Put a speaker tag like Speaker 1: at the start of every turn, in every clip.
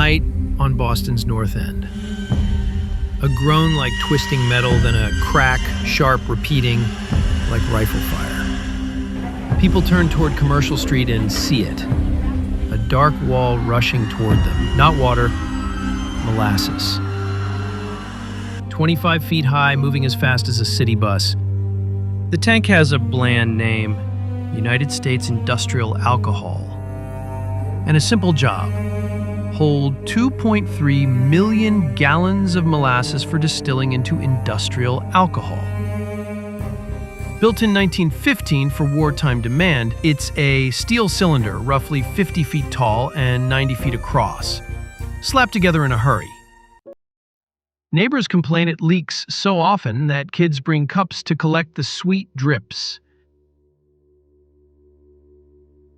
Speaker 1: light on Boston's North End. A groan like twisting metal, then a crack, sharp, repeating like rifle fire. People turn toward Commercial Street and see it. A dark wall rushing toward them. Not water, molasses. 25 feet high, moving as fast as a city bus. The tank has a bland name, United States Industrial Alcohol, and a simple job: hold 2.3 million gallons of molasses for distilling into industrial alcohol. Built in 1915 for wartime demand, it's a steel cylinder roughly 50 feet tall and 90 feet across, slapped together in a hurry. Neighbors complain it leaks so often that kids bring cups to collect the sweet drips.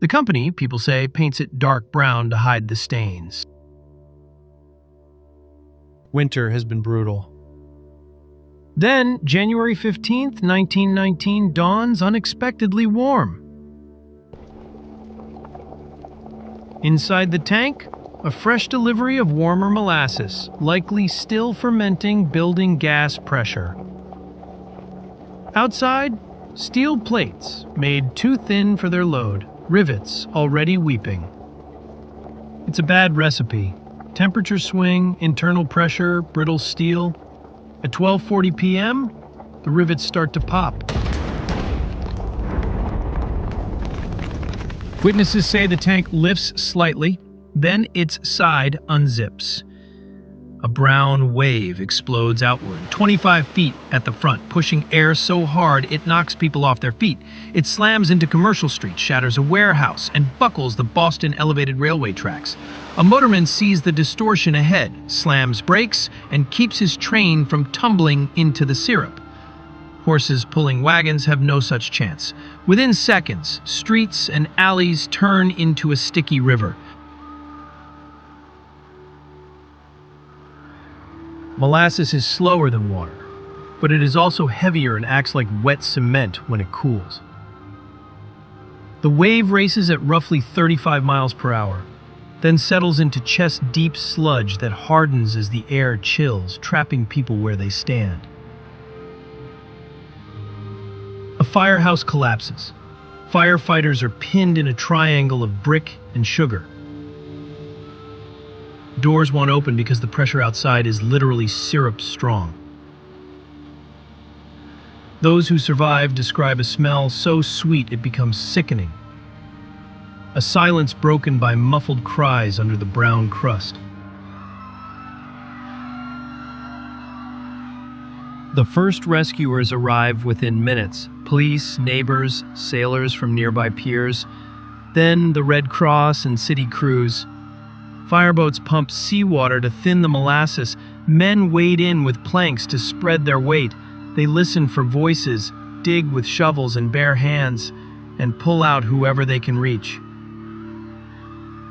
Speaker 1: The company, people say, paints it dark brown to hide the stains. Winter has been brutal. Then, January 15th, 1919 dawns unexpectedly warm. Inside the tank, a fresh delivery of warmer molasses, likely still fermenting, building gas pressure. Outside, steel plates made too thin for their load, rivets already weeping. It's a bad recipe. Temperature swing, internal pressure, brittle steel. At 12:40 p.m., the rivets start to pop. Witnesses say the tank lifts slightly, then its side unzips. A brown wave explodes outward, 25 feet at the front, pushing air so hard it knocks people off their feet. It slams into Commercial Street, shatters a warehouse, and buckles the Boston elevated railway tracks. A motorman sees the distortion ahead, slams brakes, and keeps his train from tumbling into the syrup. Horses pulling wagons have no such chance. Within seconds, streets and alleys turn into a sticky river. Molasses is slower than water, but it is also heavier and acts like wet cement when it cools. The wave races at roughly 35 miles per hour, then settles into chest-deep sludge that hardens as the air chills, trapping people where they stand. A firehouse collapses. Firefighters are pinned in a triangle of brick and sugar. Doors won't open because the pressure outside is literally syrup strong. Those who survive describe a smell so sweet it becomes sickening. A silence broken by muffled cries under the brown crust. The first rescuers arrive within minutes. Police, neighbors, sailors from nearby piers. Then the Red Cross and city crews. Fireboats pump seawater to thin the molasses. Men wade in with planks to spread their weight. They listen for voices, dig with shovels and bare hands, and pull out whoever they can reach.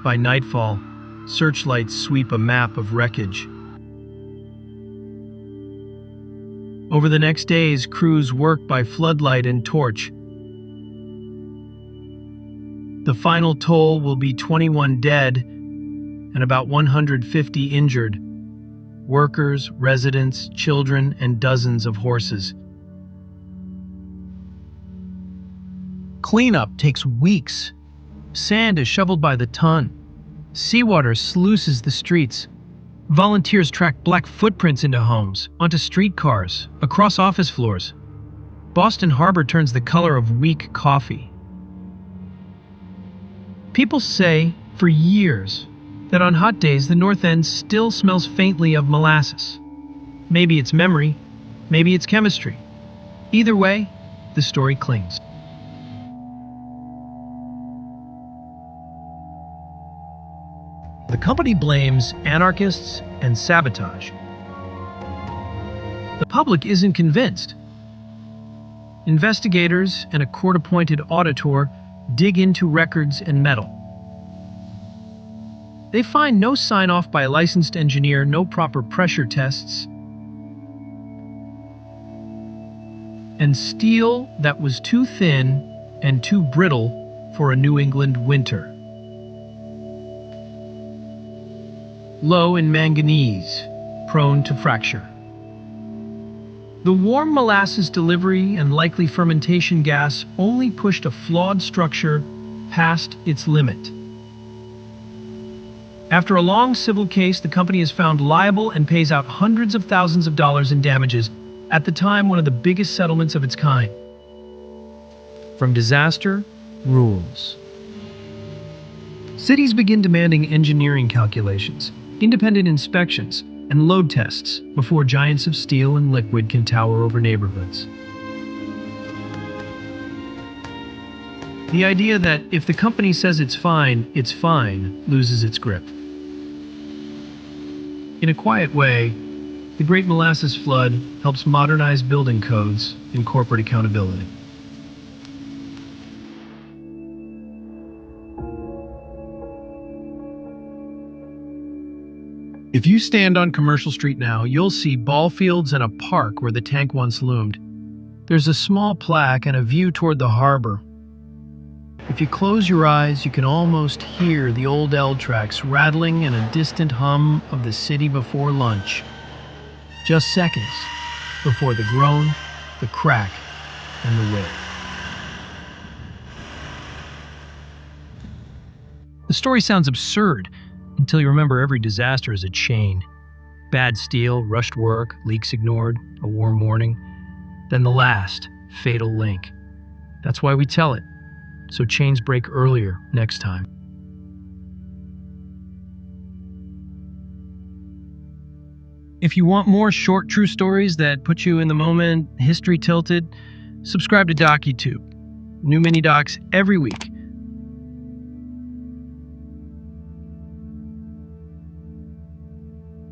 Speaker 1: By nightfall, searchlights sweep a map of wreckage. Over the next days, crews work by floodlight and torch. The final toll will be 21 dead and about 150 injured. Workers, residents, children, and dozens of horses. Cleanup takes weeks. Sand is shoveled by the ton. Seawater sluices the streets. Volunteers track black footprints into homes, onto streetcars, across office floors. Boston Harbor turns the color of weak coffee. People say, for years, that on hot days the North End still smells faintly of molasses. Maybe it's memory, maybe it's chemistry. Either way, the story clings. The company blames anarchists and sabotage. The public isn't convinced. Investigators and a court-appointed auditor dig into records and metal. They find no sign-off by a licensed engineer, no proper pressure tests, and steel that was too thin and too brittle for a New England winter. low in manganese, prone to fracture. The warm molasses delivery and likely fermentation gas only pushed a flawed structure past its limit. After a long civil case, the company is found liable and pays out hundreds of thousands of dollars in damages, at the time one of the biggest settlements of its kind. From disaster, rules. Cities begin demanding engineering calculations, independent inspections, and load tests before giants of steel and liquid can tower over neighborhoods. The idea that if the company says it's fine, loses its grip. In a quiet way, the Great Molasses Flood helps modernize building codes and corporate accountability. If you stand on Commercial Street now, you'll see ball fields and a park where the tank once loomed. There's a small plaque and a view toward the harbor. If you close your eyes, you can almost hear the old L tracks rattling and a distant hum of the city before lunch. Just seconds before the groan, the crack, and the wail. The story sounds absurd until you remember every disaster is a chain. Bad steel, rushed work, leaks ignored, a warm morning. Then the last, fatal link. That's why we tell it, so chains break earlier next time. If you want more short true stories that put you in the moment, history tilted, subscribe to DocuTube. New mini docs every week.